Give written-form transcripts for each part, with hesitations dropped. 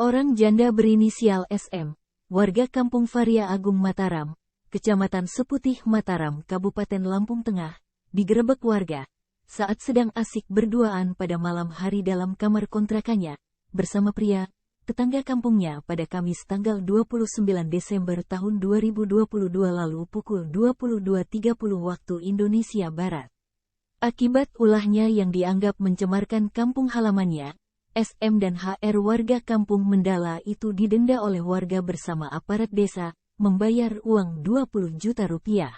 Seorang janda berinisial SM, warga Kampung Varia Agung Mataram, Kecamatan Seputih Mataram, Kabupaten Lampung Tengah, digerebek warga saat sedang asik berduaan pada malam hari dalam kamar kontrakannya bersama pria tetangga kampungnya pada Kamis tanggal 29 Desember tahun 2022 lalu pukul 22.30 waktu Indonesia Barat. Akibat ulahnya yang dianggap mencemarkan kampung halamannya, SM dan HR warga kampung Mendala itu didenda oleh warga bersama aparat desa, membayar uang 20 juta rupiah.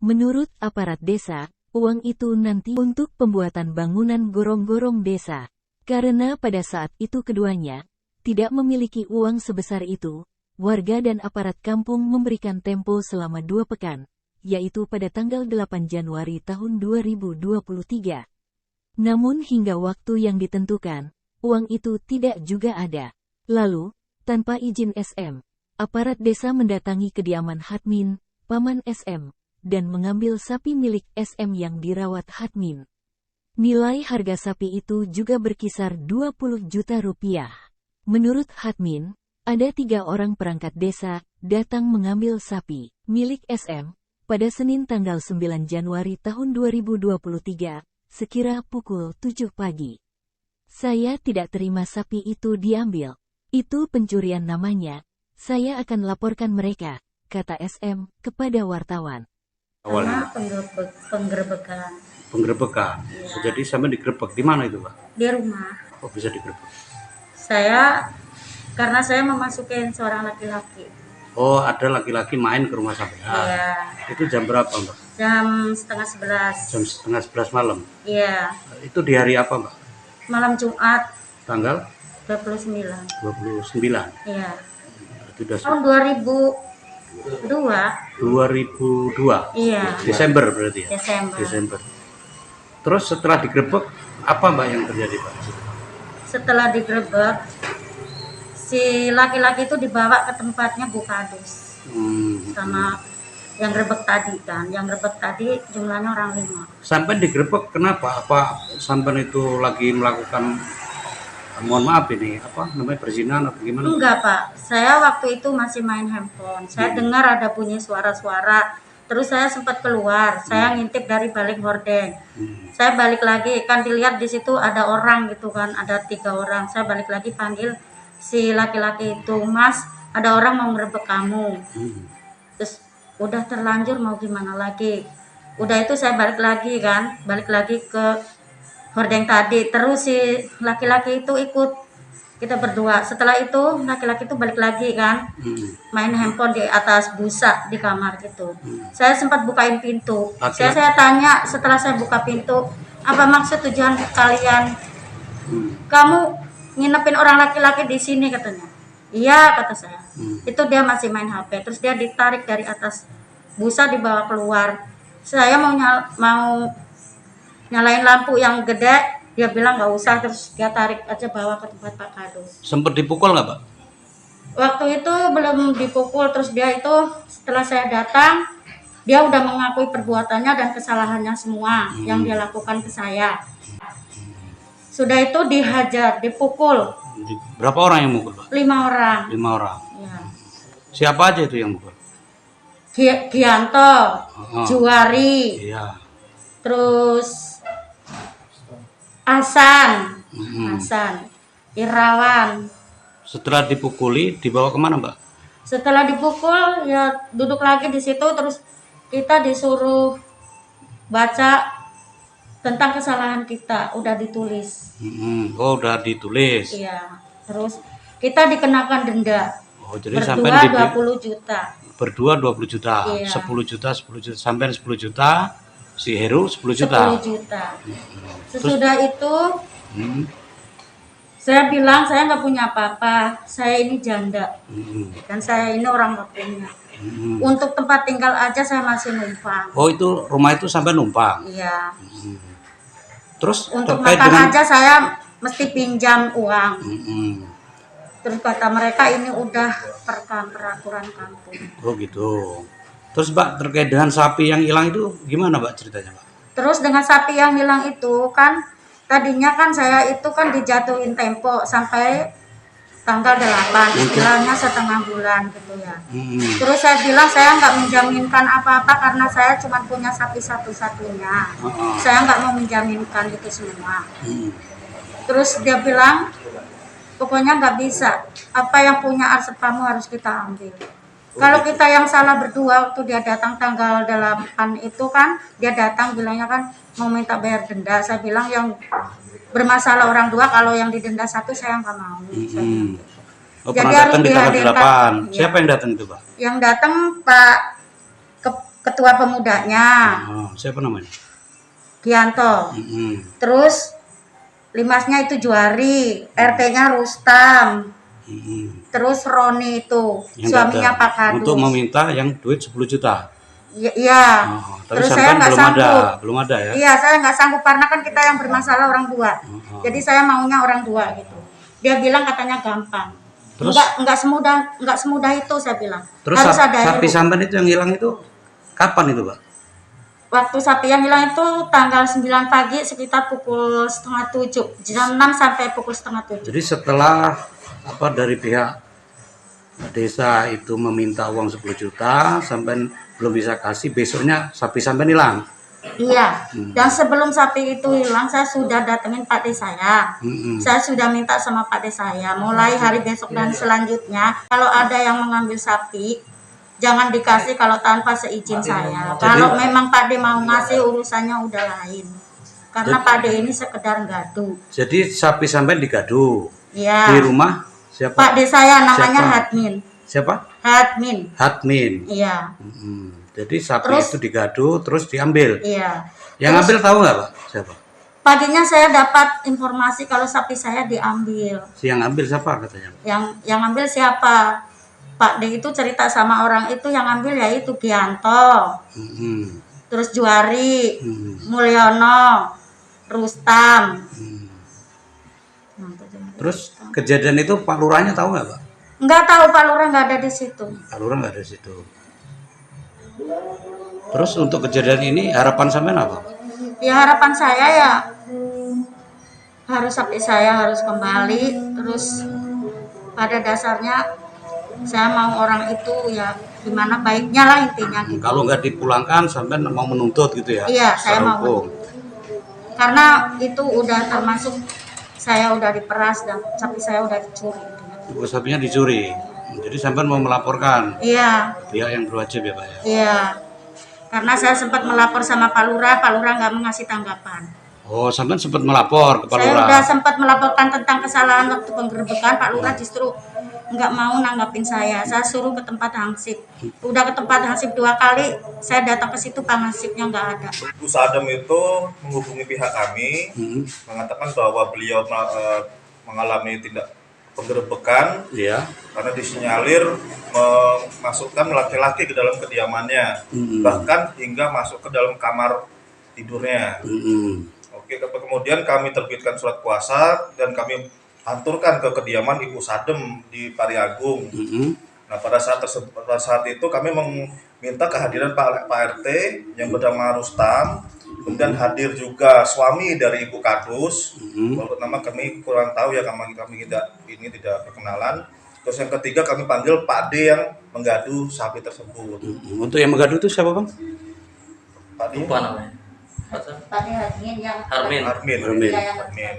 Menurut aparat desa, uang itu nanti untuk pembuatan bangunan gorong-gorong desa. Karena pada saat itu keduanya tidak memiliki uang sebesar itu, warga dan aparat kampung memberikan tempo selama 2 pekan, yaitu pada tanggal 8 Januari tahun 2023. Namun hingga waktu yang ditentukan, uang itu tidak juga ada. Lalu, tanpa izin SM, aparat desa mendatangi kediaman Hadmin, paman SM, dan mengambil sapi milik SM yang dirawat Hadmin. Nilai harga sapi itu juga berkisar 20 juta rupiah. Menurut Hadmin, ada 3 orang perangkat desa datang mengambil sapi milik SM pada Senin tanggal 9 Januari tahun 2023, sekira pukul 7 pagi. Saya tidak terima sapi itu diambil. Itu pencurian namanya. Saya akan laporkan mereka, kata SM kepada wartawan. Awalnya penggerebekan. Penggerebekan. Ya. Jadi sampai digerebek di mana itu, Pak? Di rumah. Oh, bisa digerebek. Karena saya memasukin seorang laki-laki. Oh, ada laki-laki main ke rumah sampean. Iya. Itu jam berapa, Mbak? Jam setengah 11. Jam setengah 11 malam. Iya. Itu di hari apa, Mbak? Malam Jumat. Tanggal 29. 29. Iya. Itu sudah Tahun 2002. 2002. Iya. Desember berarti ya? Desember. Terus setelah digerebek, apa Mbak yang terjadi, Pak? Setelah digerebek, si laki-laki itu dibawa ke tempatnya Bu Kadus. Sama yang grebek tadi kan. Yang grebek tadi jumlahnya orang 5. Sampai digerebek kenapa? Apa sampai itu lagi melakukan, mohon maaf ini, apa namanya, perzinahan atau gimana? Enggak Pak, saya waktu itu masih main handphone. Saya dengar ada bunyi suara-suara. Terus saya sempat keluar, saya ngintip dari balik hordeng. Saya balik lagi, kan dilihat di situ ada orang gitu kan, ada 3 orang. Saya balik lagi panggil si laki-laki itu, Mas, ada orang mau ngerebek kamu. Terus udah terlanjur mau gimana lagi. Udah itu saya balik lagi ke hordeng tadi. Terus si laki-laki itu ikut. Kita berdua. Setelah itu laki-laki itu balik lagi kan, main handphone di atas busa di kamar gitu. Saya sempat bukain pintu. Saya tanya setelah saya buka pintu, apa maksud tujuan kalian? Kamu nginepin orang laki-laki di sini katanya. Iya kata saya. Itu dia masih main HP. Terus dia ditarik dari atas busa dibawa keluar. Saya mau nyalain lampu yang gede. Dia bilang nggak usah, terus dia tarik aja bawa ke tempat Pak Kadus. Sempat dipukul nggak, Pak? Waktu itu belum dipukul, terus dia itu setelah saya datang, dia udah mengakui perbuatannya dan kesalahannya semua yang dia lakukan ke saya. Sudah itu dihajar, dipukul. Berapa orang yang mukul, Pak? 5 orang. 5 orang. Ya. Siapa aja itu yang mukul? Gianto, Juwari, Iya. terus Hasan, Irawan. Setelah dipukuli, dibawa kemana, Mbak? Setelah dipukul, ya duduk lagi di situ, terus kita disuruh baca tentang kesalahan kita, udah ditulis. Oh, udah ditulis. Iya, terus kita dikenakan denda. Oh, jadi berdua sampai 20 juta. Berdua 20 juta. Iya. 10 juta, sampai 10 juta. Si Heru 10 juta. 10 juta. Sesudah itu, saya bilang saya nggak punya apa-apa, saya ini janda, dan saya ini orang nggak punya. Untuk tempat tinggal aja saya masih numpang. Oh, itu rumah itu sampai numpang. Iya. Terus Untuk terkait makan dengan aja saya mesti pinjam uang. Terus kata mereka ini udah peraturan kampung. Oh gitu. Terus Mbak, terkait dengan sapi yang hilang itu gimana Mbak ceritanya Mbak? Terus dengan sapi yang hilang itu kan tadinya kan saya itu kan dijatuhin tempo sampai tanggal 8, istilahnya setengah bulan gitu ya. Hmm. Terus saya bilang saya nggak menjaminkan apa-apa karena saya cuma punya sapi satu-satunya. Saya nggak mau menjaminkan itu semua. Terus dia bilang, pokoknya nggak bisa. Apa yang punya Arsepamu harus kita ambil. Kalau kita yang salah berdua waktu dia datang tanggal 8 itu kan, dia datang bilangnya kan mau minta bayar denda. Saya bilang yang bermasalah orang dua, kalau yang didenda satu saya nggak mau. Saya bilang gitu. Oh, Jadi pernah harus datang di tanggal dihadirkan. 8. Iya. Siapa yang datang itu, Pak? Yang datang Pak Ketua Pemudanya, Oh, siapa namanya? Gianto. Hmm. Terus Limasnya itu Juari, RT-nya Rustam. Terus Roni itu, Yang suaminya datang Pak Kadus. untuk meminta yang duit 10 juta. Iya. Oh, tapi Terus sampai saya nggak belum sanggup. belum ada ya. Iya, saya nggak sanggup karena kan kita yang bermasalah orang dua. Jadi saya maunya orang dua gitu. Dia bilang katanya gampang. Terus? Nggak semudah itu saya bilang. Terus Harus ada sapi ibu. sampean itu yang hilang itu kapan itu, Pak? Waktu sapi yang hilang itu tanggal 9 pagi sekitar pukul 6:30. Jam 6 sampai pukul 6:30. Jadi setelah dari pihak desa itu meminta uang 10 juta, sampean belum bisa kasih, besoknya sapi sampean hilang. Iya, dan sebelum sapi itu hilang, saya sudah datengin Pak D saya. Saya sudah minta sama Pak D saya, mulai hari besok dan selanjutnya, kalau ada yang mengambil sapi, jangan dikasih kalau tanpa seizin saya. Kalau memang Pak D mau ngasih, urusannya udah lain. Karena Pak D ini sekedar gaduh. Jadi sapi sampean digadu. Iya. Di rumah siapa? Pak D saya namanya Siapa? Hadmin. Siapa? Hadmin. Hadmin. Iya. Jadi sapi Terus? itu digadu terus diambil. Iya. Yang ambil tahu nggak, Pak? Siapa? Paginya saya dapat informasi kalau sapi saya diambil. Si yang ambil siapa katanya? Yang ambil siapa? Pak D itu cerita sama orang itu yang ambil yaitu Gianto, terus Juari, Mulyono, Rustam. Terus kejadian itu Pak Lurahnya tahu nggak, Pak? Nggak tahu, Pak Lurah nggak ada di situ. Pak Lurah nggak ada di situ. Terus untuk kejadian ini harapan sampean apa? Ya harapan saya ya harus sapi saya harus kembali. Terus pada dasarnya saya mau orang itu ya gimana baiknya lah intinya gitu. Kalau nggak dipulangkan sampean mau menuntut gitu ya? Iya, saya secara mau hukum. Karena itu udah termasuk saya udah diperas dan sapi saya udah dicuri. Ibu sapinya dicuri. Jadi sampean mau melaporkan Iya, pihak yang berwajib ya, Pak ya? iya. Karena saya sempat melapor sama Pak Lurah nggak mengasih tanggapan. Oh, sampean sempat melapor ke Pak Saya Lurah. udah sempat melaporkan tentang kesalahan waktu penggerbekan, Pak Lurah justru nggak mau nanggapin saya. Saya suruh ke tempat hansip. Udah ke tempat hansip 2 kali, saya datang ke situ Pak Hansipnya nggak ada. Bu Sadem itu menghubungi pihak kami, mengatakan bahwa beliau mengalami tindak penggerbekan Iya. karena disinyalir memasukkan laki-laki ke dalam kediamannya, bahkan hingga masuk ke dalam kamar tidurnya. Oke, kemudian kami terbitkan surat kuasa dan kami anturkan ke kediaman Ibu Sadem di Pariagung. Nah, pada saat itu kami meminta kehadiran Pak RT yang bernama Rustam, kemudian hadir juga suami dari Ibu Kadus. Walaupun nama kami kurang tahu ya, kami tidak perkenalan. Terus yang ketiga kami panggil Pak D yang menggadu sapi tersebut. Untuk yang menggadu itu siapa, Bang? Pak D. Lupa namanya. Pak Hadmin yang Armin. Armin.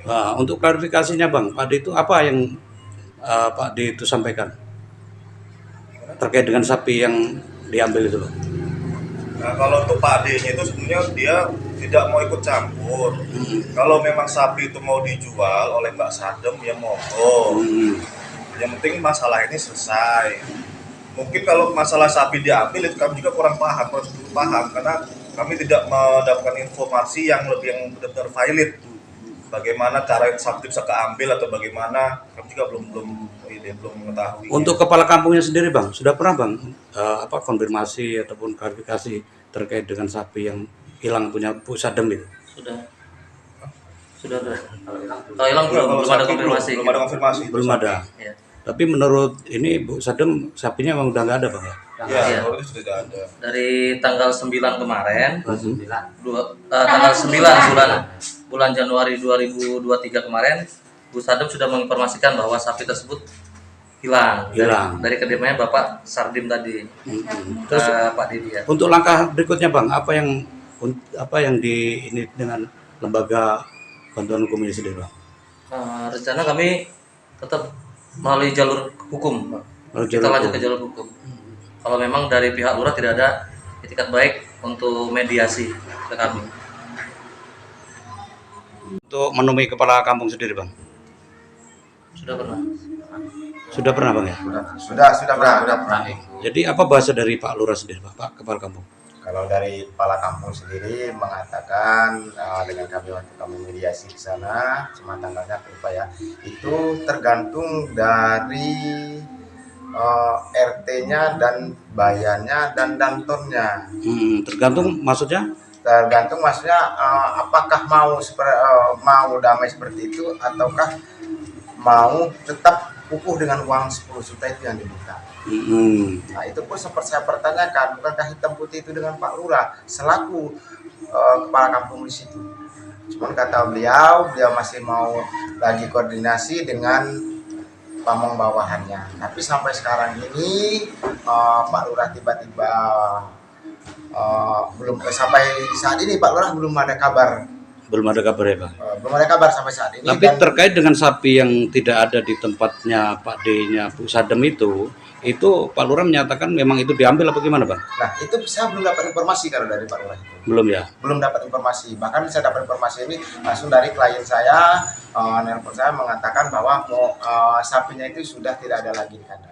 Nah, untuk klarifikasinya, Bang, Pak D itu apa yang Pak D itu sampaikan terkait dengan sapi yang diambil itu, Bang? Nah, kalau untuk Pak D-nya itu sebenarnya dia tidak mau ikut campur. Kalau memang sapi itu mau dijual oleh Mbak Sadem, ya monggo. Yang penting masalah ini selesai. Mungkin kalau masalah sapi diambil itu kami juga kurang paham karena kami tidak mendapatkan informasi yang benar-benar valid. Bagaimana cara sapi bisa keambil atau bagaimana, kami juga belum mengetahui. Untuk kepala kampungnya sendiri, Bang, sudah pernah, Bang, konfirmasi ataupun klarifikasi terkait dengan sapi yang hilang punya Bu Sadem itu? Sudah. Kalau hilang belum ada konfirmasi. Belum ada konfirmasi. Belum ada. Ya. Tapi menurut ini Bu Sadem sapinya memang udah nggak ada, Bang ya? Ya, kalau itu sudah ada. Dari tanggal 9 kemarin, tanggal 9 bulan Januari 2023 kemarin, Bu Sadem sudah menginformasikan bahwa sapi tersebut hilang. Hilang. Dari kediamannya Bapak Sardim tadi. Terus Pak Didi ya. untuk langkah berikutnya bang, apa yang ini dengan lembaga bantuan hukum ini sendiri bang? Rencana kami tetap melalui jalur hukum, Pak. Melalui Kita jalur lanjut hukum. ke jalur hukum. Kalau memang dari pihak lurah tidak ada itikat baik untuk mediasi ke kami. Untuk menemui kepala kampung sendiri bang, Sudah pernah. sudah pernah bang ya? Sudah pernah. Jadi apa bahasa dari Pak Lurah sendiri bang, Pak Kepala Kampung? Kalau dari kepala kampung sendiri mengatakan dengan kami mediasi di sana, cuma tanggalnya apa ya, itu tergantung dari RT-nya dan bayannya dan dantonnya. Tergantung maksudnya? Tergantung maksudnya apakah mau damai seperti itu ataukah mau tetap kukuh dengan uang 10 juta itu yang diminta. Nah itu pun sempat saya pertanyakan, bukankah hitam putih itu dengan Pak Lurah selaku kepala kampung di situ. Cuman kata beliau masih mau lagi koordinasi dengan pamong bawahannya. Tapi sampai sekarang ini Pak Lurah tiba-tiba belum sampai saat ini Pak Lurah belum ada kabar. Belum ada kabar ya bang? Belum ada kabar sampai saat ini. Tapi terkait dengan sapi yang tidak ada di tempatnya Pak D-nya Bu Sadem itu Pak Lurah menyatakan memang itu diambil apa gimana bang? Nah itu saya belum dapat informasi kalau dari Pak Lurah itu. Belum ya? Belum dapat informasi. Bahkan saya dapat informasi ini langsung dari klien saya, nelpon saya mengatakan bahwa sapinya itu sudah tidak ada lagi di kandang.